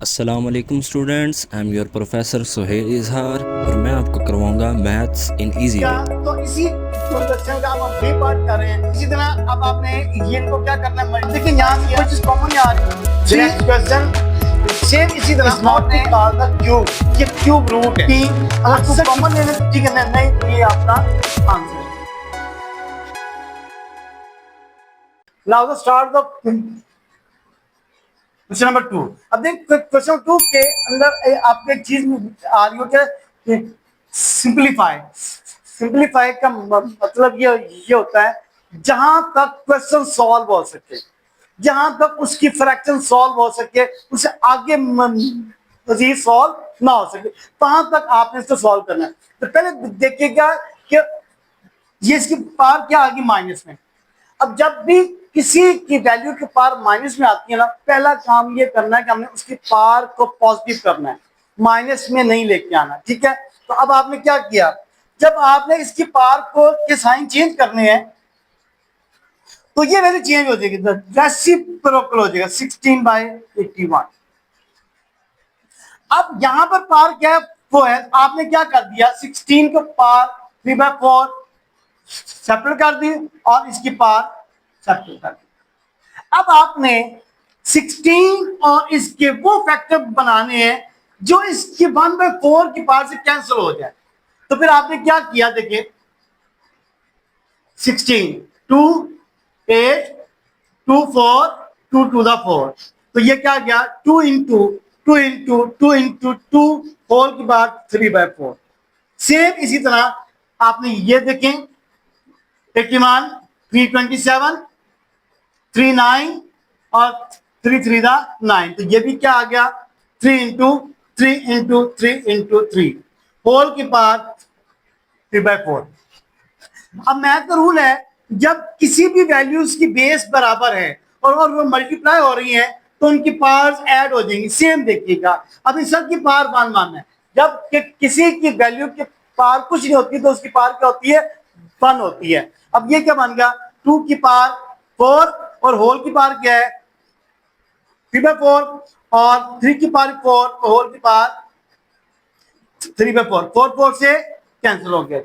अस्सलाम वालेकुम students, I am your professor Suhel Izhar और मैं आपको करवाऊंगा मैथ्स इन इजी वे। तो इसी क्वेश्चन का हम फ्री पार्ट कर रहे हैं। इसी तरह अब आपने ये इनको क्या करना है, देखिए यहाँ कुछ चीज कॉमन आ रही है। नेक्स्ट क्वेश्चन सेम इसी तरह not to call the cube, ये क्यूब रूट है। अगर कुछ कॉमन लेने तो ठीक है, नहीं ये आपका आंसर है। Now the start the question number 2। अब देख क्वेश्चन 2 के अंदर आपको एक चीज आ रही हो क्या, सिंपलीफाई। सिंपलीफाई का मतलब ये होता है जहां तक क्वेश्चन सॉल्व हो सके, जहां तक उसकी फ्रैक्शन सॉल्व हो सके, उसे आगे मजीद सॉल्व ना हो सके, वहां तक आपने इसको सॉल्व करना है। तो पहले देखिएगा कि ये इसकी पावर क्या आ गई माइनस में। अब जब भी किसी की वैल्यू की पावर माइनस में आती है ना, पहला काम ये करना है कि हमने उसकी पावर को पॉजिटिव करना है, माइनस में नहीं लेके आना। ठीक है, तो अब आपने क्या किया, जब आपने इसकी पावर को ये साइन चेंज करने हैं तो ये वैल्यू चेंज हो जाएगी, रेसिप्रोकल हो जाएगा 16/81। अब यहां पर पावर क्या है, वो है आपने क्या कर दिया, 16 को पावर 3/4 सेपरेट कर दी और इसकी पावर सेपरेट कर दी। अब आपने 16 और इसके वो फैक्टर बनाने हैं जो इसकी 1/4 की पावर से कैंसिल हो जाए। तो फिर आपने क्या किया, देखिए 16 2 8 2 4 2 टू द 4, तो ये क्या गया 2 इंटू 2 इंटू 2 इंटू 2 होल की बात 3/4। सेम इसी तरह आपने ये देखें 81 327 39 और 3 3 9, तो ये भी क्या आ गया 3 इंटू 3 इंटू 3 इंटू 3 होल की पावर 3/4। अब मैथ का रूल है जब किसी भी वैल्यूज की बेस बराबर है और वो मल्टीप्लाई हो रही है तो उनकी पावर्स ऐड हो जाएंगी। सेम देखिएगा, अब इन सब की पावर 1 है। जब किसी की वैल्यू की पावर कुछ नहीं होती तो उसकी पावर क्या होती है, 1 होती है। अब ये क्या बन गया 2 की पावर 4 और होल की पावर क्या है 3/4 और 3 की पावर 4 और होल की पावर 3/4, 4 4 से कैंसिल हो गया।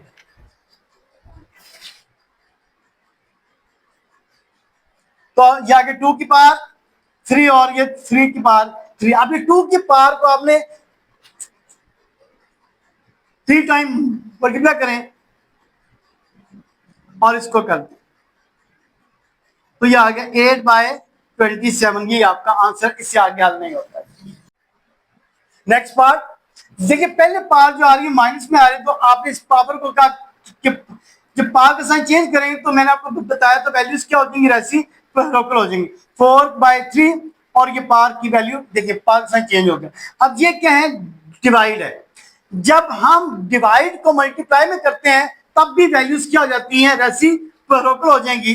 तो ये आगे 2 की पावर 3 और ये 3 की पावर 3। अब ये 2 की पावर को आपने 3 टाइम मल्टीप्लाई करें और इसको कर दें तो ये आ गया 8/27। ये आपका आंसर, इससे आगे हल नहीं होता है। नेक्स्ट पार्ट देखिए, पहले पावर जो आ रही है माइनस में आ रही है, तो आपने इस पावर को कहा कि जब पावर का साइन चेंज करेंगे तो मैंने आपको बताया तो वैल्यूज क्या हो जाएंगी, रेसिप्रोकल हो जाएंगी 4/3 और ये पावर की वैल्यू देखिए पावर का साइन चेंज हो गया। अब ये क्या है, डिवाइड है। जब हम डिवाइड को मल्टीप्लाई में करते हैं तब भी वैल्यूज क्या हो जाती हैं, रेसिप्रोकल हो जाएंगी।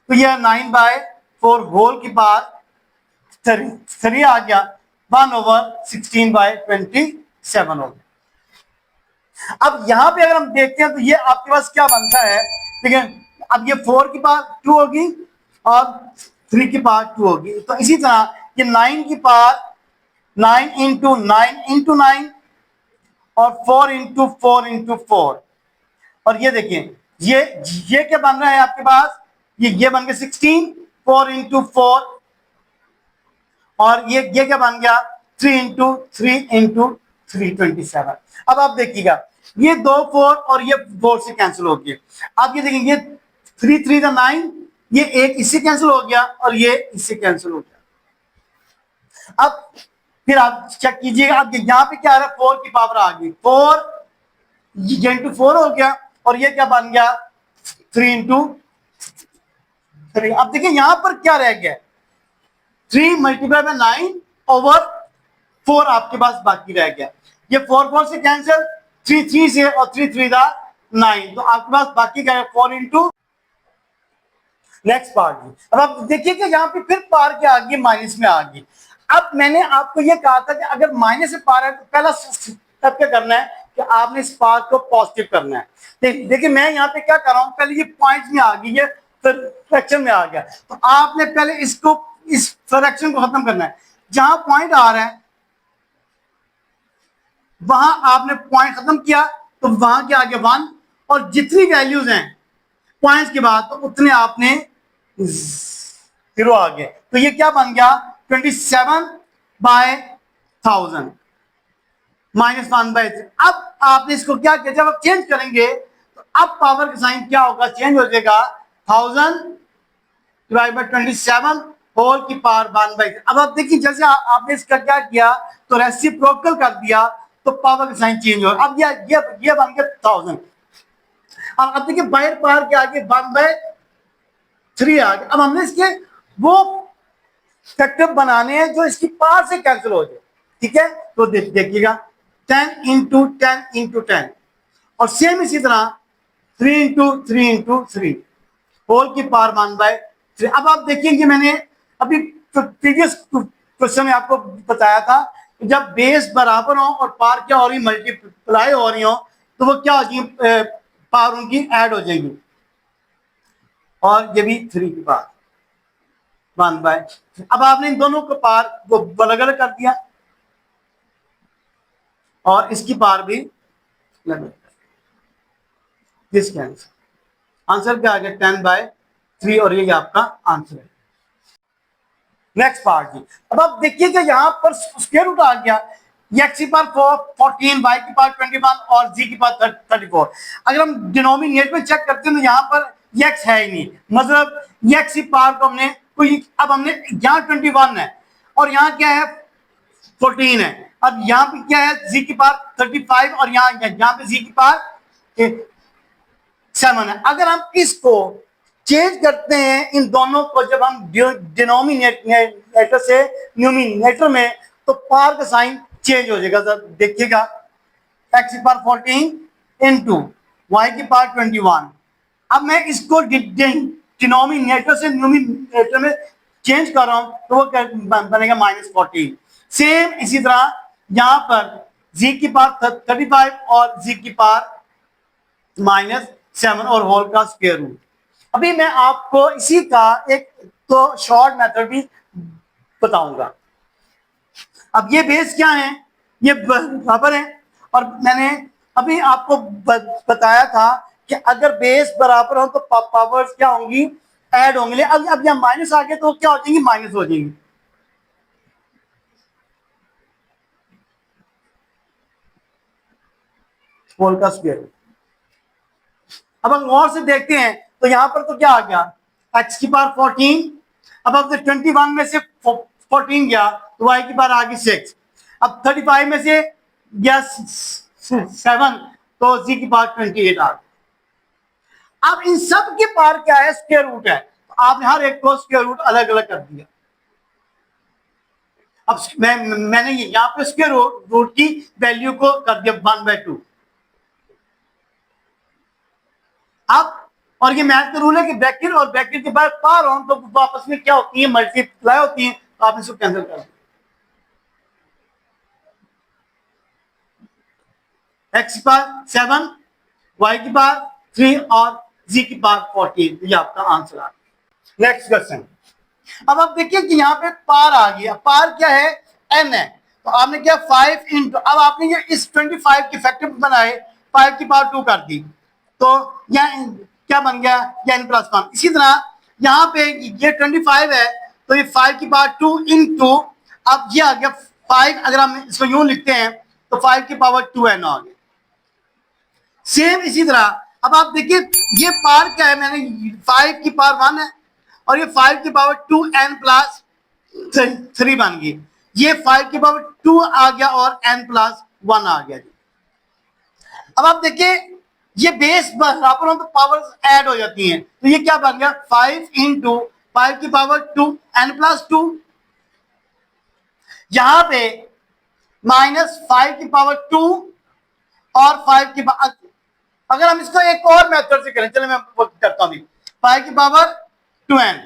तो यह 9/4 होल की पावर 3 आ गया 1/16/27 हो गया। अब यहां पे अगर हम देखते हैं तो ये आपके पास क्या बनता है, ठीक है। अब ये 4 की पावर 2 होगी और 3 की पावर 2 होगी। तो इसी तरह ये 9 की पावर 9 इंटू 9 इंटू 9 और 4 इंटू 4 इंटू 4। और ये देखिए ये क्या बन रहा है आपके पास, ये बन गया 16 4 इंटू 4 और ये क्या बन गया 3 इंटू 3 इंटू 327। अब आप देखिएगा ये 2 4 और ये 4 से कैंसिल हो गया। अब ये देखिए ये 3 3 9, ये एक इससे कैंसिल हो गया और ये इससे कैंसिल हो गया। अब फिर आप चेक कीजिएगा, अब यहां पे क्या आ रहा है 4 की पावर आ गई 4 इंटू 4 हो गया और ये क्या बन गया 3 इंटू 3। अब देखिए यहां पर क्या रह गया 3 मल्टीप्लाई बाय 9 ओवर 4 आपके पास बाकी रह गया। ये 4 4 से कैंसिल, 3 3 से और 3 3 9, तो आपके पास बाकी क्या है 4 इंटू। नेक्स्ट पार्ट, अब आप देखिए कि यहाँ पे फिर पावर क्या आ गई, माइनस में आ गई। अब मैंने आपको ये कहा था कि अगर माइनस से पावर है तो पहला स्टेप क्या करना है कि आपने इस पावर को पॉजिटिव करना है। देखिए मैं यहाँ पे क्या कर रहा हूँ, पहले ये पॉइंट में आ गई, ये फ्रैक्शन में आ गया, तो आपने पहले इसको इस फ्रैक्शन को खत्म करना है। जहां पॉइंट आ रहा है वहां आपने पॉइंट खत्म किया तो वहां के आगे 1, और जितनी वैल्यूज हैं पॉइंट्स के बाद तो उतने आपने 0 आ गए। तो ये क्या बन गया 27/1000 -1/3। अब आपने इसको क्या किया, जब आप चेंज करेंगे तो अब पावर का साइन क्या होगा, चेंज हो जाएगा 1000/27 होल की पावर 1/3। अब आप देखिए जैसे आपने इसका क्या किया तो रेसिप्रोकल कर दिया तो पावर का साइन चेंज हो। अब ये बन गया 1000। अब देखिए बाहर पावर के आगे 1/3 आ गया। अब हमने इसके वो फैक्टर बनाने हैं जो इसकी पावर से कैंसिल हो जाए, ठीक है। तो देखिएगा 10 × 10 × 10, और सेम इसी तरह 3 × 3 × 3 होल की पावर 1/3। अब आप देखेंगे मैंने अभी प्रीवियस क्वेश्चन में आपको बताया था कि जब बेस बराबर हो और पावर क्या हो रही, मल्टीप्लाई हो रही हो, तो वो क्या हो जाएगी, पावर उनकी ऐड हो जाएगी। और ये भी 3 की पावर 1/3। अब आपने इन दोनों को पावर वो अलग अलग कर दिया और इसकी पावर भी अलग। दिस आंसर क्या आ गया 10/3, और ये आपका आंसर है। नेक्स्ट पार्ट जी, अब आप देखिए कि यहां पर स्क्वायर रूट आ गया, x की पावर 14, y की पावर 21 और z की पावर 34। अगर हम डिनोमिनेटर में चेक करते हैं तो यहाँ पर x है ही नहीं, मतलब x की पावर को हमने कोई, अब हमने यहाँ 21 है और यहाँ क्या है 14 है। अब यहाँ पे क्या है z की पावर 35 और यहाँ पे z की पावर 7 है। अगर हम इसको चेंज करते हैं इन दोनों को, जब हम डिनोमिनेटर से न्यूमिनेटर में, तो पावर का साइन चेंज हो जाएगा। देखिएगा x की पावर 14 इंटू y की पावर 21। अब मैं इसको डिनोमिनेटर से न्यूमिनेटर में चेंज कर रहा हूं तो वो बनेगा -14। सेम इसी तरह यहां पर z की पावर 35 और z की पावर -7 और होल का स्क्वायर रूट। अभी मैं आपको इसी का एक तो शॉर्ट मेथड भी बताऊंगा। अब ये बेस क्या है, ये बराबर है, और मैंने अभी आपको बताया था कि अगर बेस बराबर हो तो पावर्स क्या होंगी, ऐड होंगे। अब यहाँ माइनस आ गया तो क्या हो जाएंगी, माइनस हो जाएंगी। होल का स्क्वायर। अब हम और से देखते हैं तो यहां पर तो क्या आ गया x की पावर 14। अब 21 में से 14 गया तो y की पावर आ गई 6। अब 35 में से गया 7 तो z की पावर 28 आ गई। अब इन सब की पावर क्या है, स्क्वायर रूट है, तो आपने हर एक को स्क्वायर रूट अलग अलग कर दिया। अब मैंने यहां पे स्क्वायर रूट की वैल्यू को कर दिया 1/2। अब और ये मैथ का रूल है कि ब्रैकेट और ब्रैकेट के बाद पावर ऑन तो वापस में क्या होती है, मल्टीप्लाई होती है, तो आप इसको कैंसिल कर दो। x की पावर 7, y की पावर 3 और z की पावर 14, ये आपका आंसर आ गया। Next question. अब आप देखिए कि यहाँ पे पावर आ गया, पावर क्या है, n है, तो आपने क्या 5 इंटू, अब आपने ये इस 25 के फैक्टर बनाए 5 की पावर 2 कर दी, तो यहाँ क्या बन गया, या n+1। इसी तरह यहाँ पे ये 25 है तो ये 5 की पावर 2 इंटू, अब ये आ गया 5, अगर हम इसको यूं लिखते हैं तो 5 की पावर 2n आ गया। सेम इसी तरह अब आप देखिए ये पावर क्या है, मैंने 5 की पावर 1 है और ये 5 की पावर 2n+3 बन गई। ये 5 की पावर 2 आ गया और n+1 आ गया। अब आप देखिए ये बेस बराबर हो तो पावर्स ऐड हो जाती हैं, तो ये क्या बन गया 5 इंटू 5 की पावर 2 n+2, यहां पे -5 की पावर 2 और 5 की पावर, अगर हम इसको एक और मेथड से करें, चलो मैं करता हूं 5 की पावर 2n,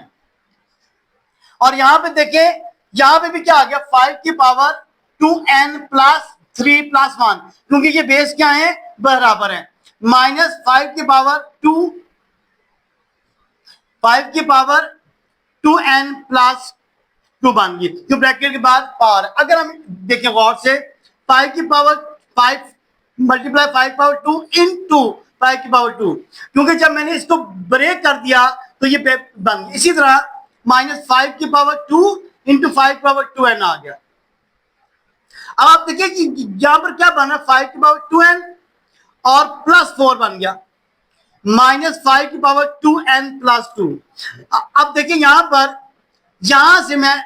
और यहां पे देखें यहां पे भी क्या आ गया 5 की पावर 2n+3+1, क्योंकि ये बेस क्या है, बराबर है। -5 की पावर 2, 5 की पावर 2n+1 2 बन गई, क्यों ब्रैकेट के बाद पावर। अगर हम देखें गौर से 5 की पावर 5 मल्टीप्लाई 5 की पावर 2 इंटू 5 की पावर 2, क्योंकि जब मैंने इसको ब्रेक कर दिया तो ये बन गया। इसी तरह -5 की पावर 2 इंटू 5 की पावर 2n आ गया। अब आप देखिए कि यहां पर क्या बना, 5 की पावर 2n और +4 बन गया, -5 की पावर 2n प्लस 2। अब देखिए यहां पर, यहां से मैं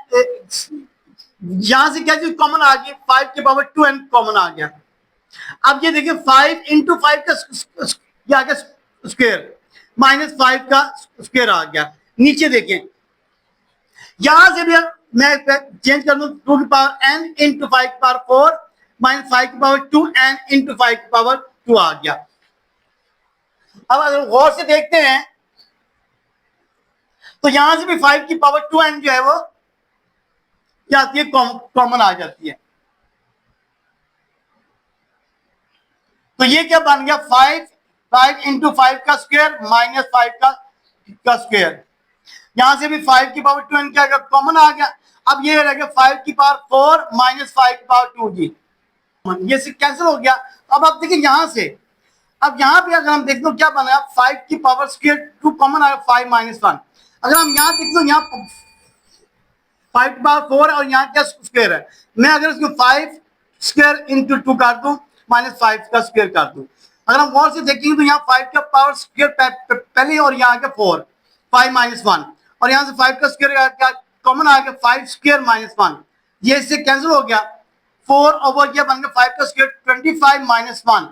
यहां से क्या चीज कॉमन आ गई, 5 की पावर 2n कॉमन आ गया। अब ये देखिए 5 इंटू 5 का क्या आ गया स्क्वायर, -5 का स्क्वायर आ गया। नीचे देखें, यहां से भी मैं चेंज कर दूं, 2 की पावर n इंटू 5 की पावर 4 -5 की पावर 2n इंटू 5 की पावर 2 आ गया। अब अगर गौर से देखते हैं तो यहां से भी 5 की पावर 2n जो है वो क्या आती है, कॉमन आ जाती है। तो ये क्या बन गया, 5 इंटू 5 का स्क्वायर -5 का स्क्वायर। यहां से भी 5 की पावर 2n क्या कॉमन आ गया। अब ये रह गया 5 की पावर 4 -5 की पावर 2 जी, ये से कैंसिल हो गया। अब आप देखिए यहां से, अब यहां पे अगर हम देखते हो क्या बना, 5 की पावर स्क्वायर 2 कॉमन आया, 5 -1। अगर हम यहां देखते हो, यहाँ 5 की पावर 4 और यहाँ क्या स्क्वायर है, मैं अगर इसको 5 स्क्वायर इंटू 2 कर दूं, -5 का स्क्वायर कर दूं, अगर हम गौर से देखेंगे तो यहाँ 5 का पावर स्क्वायर पहले और यहाँ का 4, 5 -1, और यहाँ से 5 का स्क्वायर क्या कॉमन आ गया, 5 स्क्वायर -1, ये इससे कैंसिल हो गया। 4 ओवर क्या बन गया, 5 का स्क्वायर 25 -1,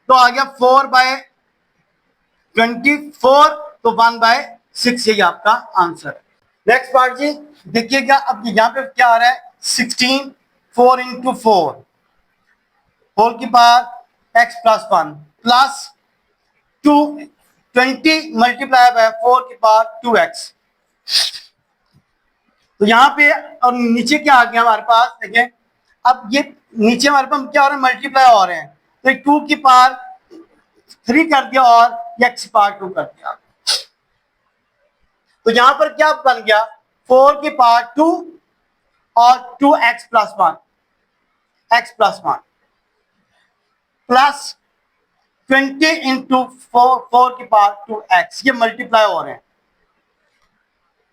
तो आ गया 4/24, तो 1/6, यही आपका आंसर है। नेक्स्ट पार्ट जी देखिएगा, अब यहाँ पे क्या आ रहा है, 16 4 इंटू 4 होल की power x plus 1 plus 2 20 multiply by 4 की पावर 2x। तो यहाँ पे और नीचे क्या आ गया हमारे पास, देखें अब ये नीचे हमारे पास क्या हो रहा है, मल्टीप्लाई हो रहे हैं, तो 2 की पावर 3 कर दिया और x की पावर 2 कर दिया। तो यहां पर क्या बन गया, 4 की पावर 2 और 2x plus 1, x plus 1 plus 20 into 4 की पावर 2x, ये मल्टीप्लाई हो रहे हैं,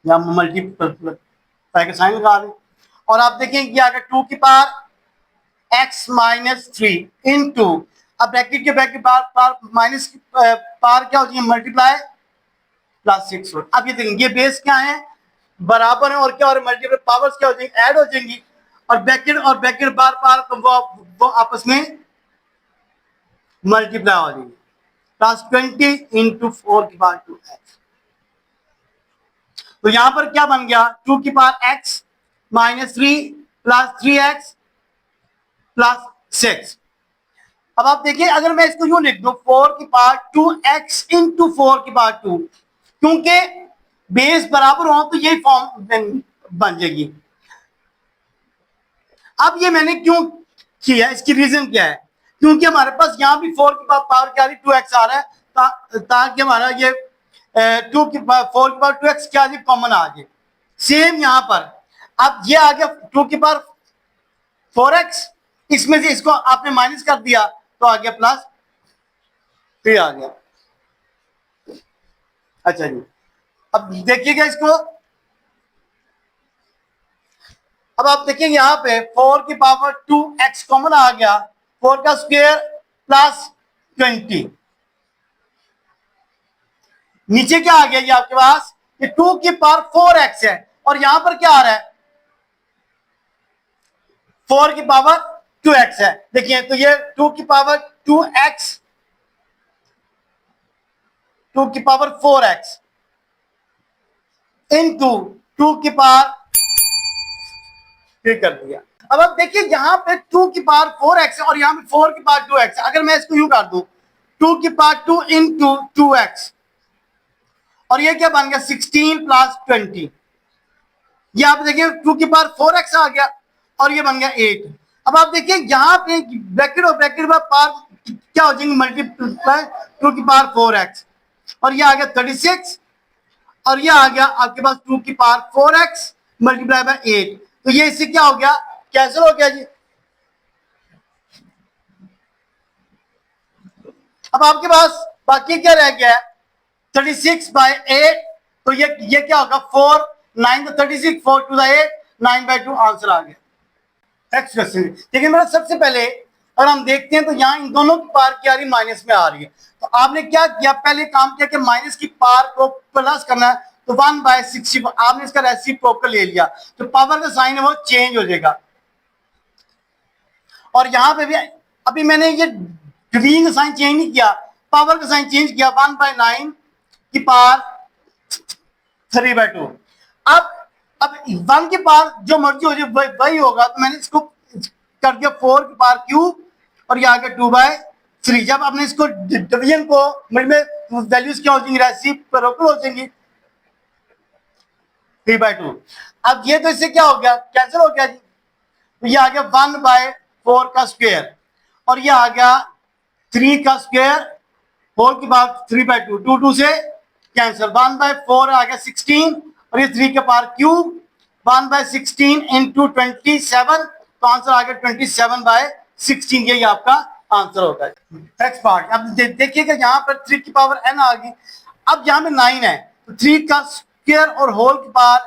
या मल्टीप्लाई का साइन लगा रहे हैं। और आप देखें कि अगर 2 की पावर x -3 इंटू, अब ब्रैकेट के पावर माइनस की पावर क्या हो जाएगी, मल्टीप्लाई +6। अब ये देखेंगे ये बेस क्या है, बराबर है, और क्या और मल्टीप्लाई पावर्स क्या हो जाएंगी, ऐड हो जाएंगी, और ब्रैकेट बार बार तो वो आपस में मल्टीप्लाई हो जाएंगी, +20 इंटू 4 की पावर 2x। तो यहां पर क्या बन गया, 2 की power x -3 plus 3x plus 6। अब आप देखिए अगर मैं इसको यूं लिख दूं, 4 की पावर 2x इंटू 4 की पावर 2, क्योंकि बेस बराबर हो तो यही फॉर्म बन जाएगी। अब ये मैंने क्यों किया, इसकी रीजन क्या है, क्योंकि हमारे पास यहां भी 4 की पावर क्या आ रही, 2x आ रहा है, ताकि हमारा ये 4 की पावर 2x क्या आ जाए, कॉमन आ जाए। सेम यहां पर अब ये आ गया 2 की पावर 4x, इसमें से इसको आपने माइनस कर दिया तो आ गया +3 आ गया। अच्छा जी, अब देखिएगा इसको, अब आप देखेंगे यहां पे 4 की पावर 2x कॉमन आ गया, 4 का स्क्वायर प्लस 20, नीचे क्या आ गया ये आपके पास, ये 2 की पावर 4x है, और यहां पर क्या आ रहा है, 4 की पावर 2x है। देखिए तो ये 2 की पावर 2x 2 की पावर 4x इंटू 2 की पावर कर दिया। अब आप देखिए यहां पे 2 की पावर 4x है और यहां पे 4 की पावर 2x है। अगर मैं इसको यूं कर दूं, 2 की पावर 2 इंटू 2x, और ये क्या बन गया 16 प्लस 20, ये आप देखिए 2 की पावर 4x आ गया और ये बन गया 8। अब आप देखिए यहां पे ब्रैकेट और ब्रैकेट में पावर क्या हो जाएंगे, मल्टीप्लाई 2 की पावर 4x, और ये आ गया 36, और ये आ गया आपके पास 2 की पावर 4x मल्टीप्लाई बाय 8, तो ये इससे क्या हो गया, कैंसिल हो गया जी। अब आपके पास बाकी क्या रह गया है, 36/8, तो ये क्या होगा, 4 9 तो 36, 4 2 8, 9/2 आंसर आ गया। नेक्स्ट क्वेश्चन, देखिए मेरा सबसे पहले अगर हम देखते हैं तो यहाँ इन दोनों की पावर क्या आ रही है, माइनस में आ रही है। तो आपने क्या किया, पहले काम किया कि माइनस की पावर को प्लस करना है, तो 1/60 आपने इसका रेसिप्रोकल ले लिया, तो पावर का साइन है वो चेंज हो जाएगा। और यहाँ पे भी अभी मैंने ये डिवीजन का साइन चेंज नहीं किया, पावर का साइन चेंज किया, 1/9 की पावर 3/2। अब 1 की पावर जो मर्जी हो जाए वही होगा, तो मैंने इसको कर दिया 4 की पावर क्यूब और ये आ गया 2/3। जब आपने इसको डिवीजन को मिड में वैल्यूज क्या हो जाएंगी, रेसिप्रोकल हो जाएंगी, 3/2। अब ये तो इससे क्या हो गया, कैंसिल हो गया जी, तो ये आ गया 1/4 का स्क्वायर और ये आ गया 3 का स्क्वायर होल की पावर 3/2, 2 2 से कैंसिल, 1/4 आ गया 16 और ये 3 के पावर क्यूब, 1/16 इंटू 27, तो आंसर आ गया 27/16, यही आपका आंसर होता है। नेक्स्ट पार्ट, अब देखिएगा यहाँ पर 3 की पावर n आ गई। अब यहाँ पे 9 है, तो 3 का स्क्वायर और होल की पावर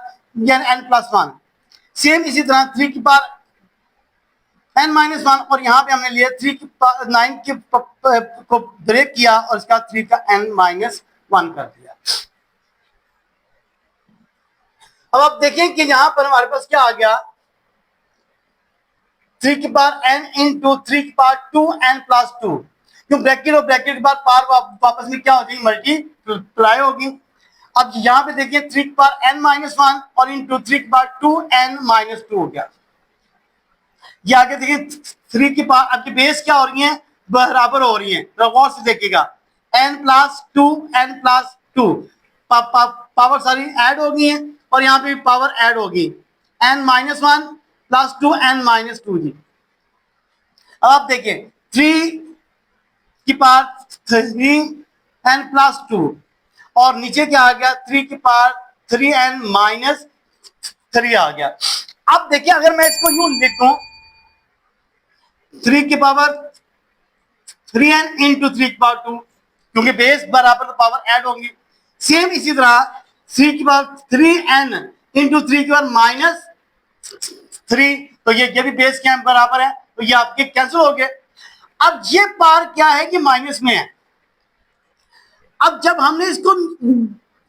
यानी n+1, सेम इसी तरह 3 की पावर n-1 और यहाँ पे हमने लिया 3 की 9 के को ब्रेक किया और इसका 3 का n-1 कर दिया। अब आप देखें कि यहाँ पर हमारे पास क्या आ गया, 3 की पावर n इंटू 3 की पावर 2n+2, क्यों ब्रैकेट और ब्रैकेट के बाद पावर वापस में क्या हो जाएगी, मल्टीप्लाई होगी। अब यहाँ पे देखिए 3 की पावर n-1 और इंटू 3 की पावर 2n-2 हो गया। ये आगे देखिए 3 की पावर, आपकी बेस क्या हो रही है, बराबर हो रही है, गौर से देखिएगा, n+2 पावर सारी ऐड हो गई है और यहाँ पे भी पावर ऐड होगी, n-1 + 2n-2 जी। अब आप देखिए 3 की पावर 3n+2 और नीचे क्या आ गया, 3 की पावर 3n-3 आ गया। अब देखिए अगर मैं इसको यूं लिखूं, 3 की पावर 3n इंटू 3 की पावर 2, क्योंकि बेस बराबर तो पावर ऐड होंगी, सेम इसी तरह 3 की पावर 3n इंटू 3 की पावर -3, तो ये भी बेस के बराबर है, तो ये आपके कैंसिल हो गए। अब ये पावर क्या है कि माइनस में है। अब जब हमने इसको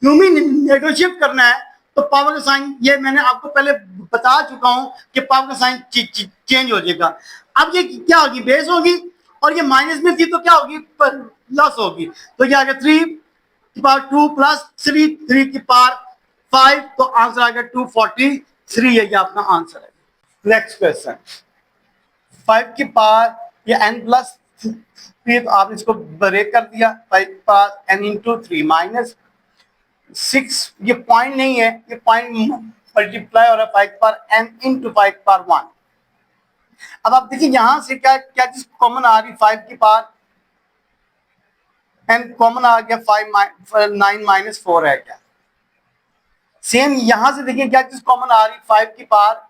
नेगोशिएट करना है तो पावर का साइन, ये मैंने आपको पहले बता चुका हूं कि पावर का साइन चेंज हो जाएगा। अब ये क्या होगी, बेस होगी और ये माइनस में थी तो क्या होगी, प्लस होगी, तो ये आ गया 3 की पावर 2 + 3 की पावर 5, तो आंसर आ गया 243, ये आपका आंसर है। नेक्स्ट क्वेश्चन, 5 की पावर ये n+3, तो आपने इसको ब्रेक कर दिया, 5 की पावर n इंटू 3 -6, ये पॉइंट नहीं है, ये पॉइंट मल्टीप्लाई हो रहा है 5 की पावर n इंटू 5 की पावर 1। अब आप देखिए यहां से क्या क्या चीज कॉमन आ रही, 5 की पावर n कॉमन आ गया, 9 - 4 है क्या। सेम यहां से देखिए क्या चीज कॉमन आ रही, 5 की पावर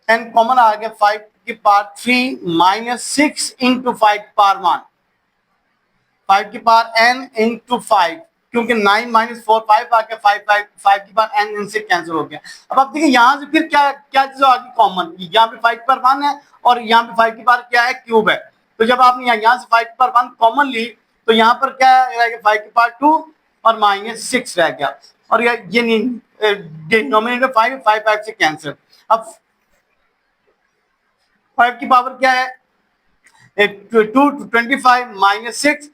n कॉमन आ गया, 5 की पावर 3 -6 इंटू 5 की पावर 1, 5 की पावर n इंटू 5, क्योंकि 9 - 4 5 आ गया, 5 की पावर n इनसे कैंसिल हो गया। अब आप देखिए यहाँ से फिर क्या क्या चीज आ गई कॉमन, यहाँ पे 5 की पावर 1 है और यहाँ पे 5 की पावर क्या है, क्यूब है, तो जब आपने यहाँ से 5 की पावर 1 कॉमन ली तो यहाँ पर क्या रह गया, 5 की पावर 2 और -6 रह गया, और ये डिनोमिनेटर 5 से कैंसिल। अब 5 की पावर क्या है, 225 - 6,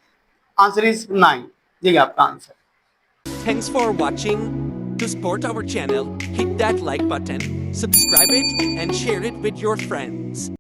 आंसर इज 9, ये आपका answer. Thanks for watching. To support our channel, hit that like button, subscribe it, and share it with your friends.